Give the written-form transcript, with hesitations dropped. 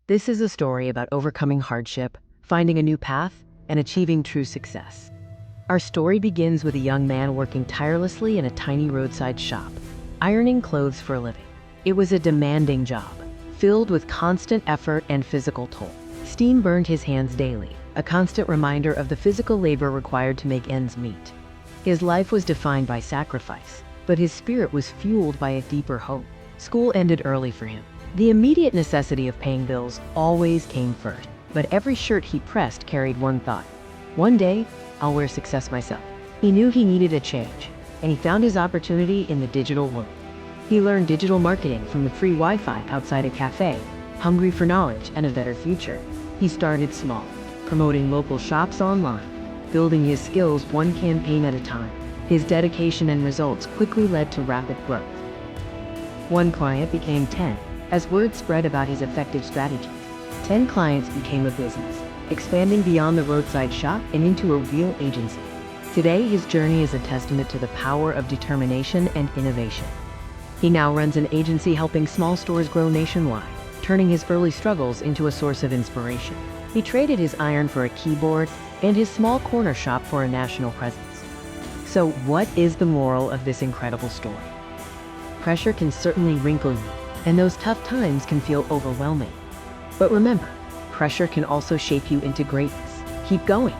This is a story about overcoming hardship, finding a new path, and achieving true success. Our story begins with a young man working tirelessly in a tiny roadside shop, ironing clothes for a living. It was a demanding job, filled with constant effort and physical toll. Steam burned his hands daily, a constant reminder of the physical labor required to make ends meet. His life was defined by sacrifice, but his spirit was fueled by a deeper hope. School ended early for him. The immediate necessity of paying bills always came first, but every shirt he pressed carried one thought: one day, I'll wear success myself. He knew he needed a change, and he found his opportunity in the digital world. He learned digital marketing from the free Wi-Fi outside a cafe, hungry for knowledge and a better future. He started small, promoting local shops online, building his skills one campaign at a time. His dedication and results quickly led to rapid growth. One client became 10, as word spread about his effective strategies. 10 clients became a business, expanding beyond the roadside shop and into a real agency. Today, his journey is a testament to the power of determination and innovation. He now runs an agency helping small stores grow nationwide, turning his early struggles into a source of inspiration. He traded his iron for a keyboard and his small corner shop for a national presence. So what is the moral of this incredible story? Pressure can certainly wrinkle you, and those tough times can feel overwhelming. But remember, pressure can also shape you into greatness. Keep going.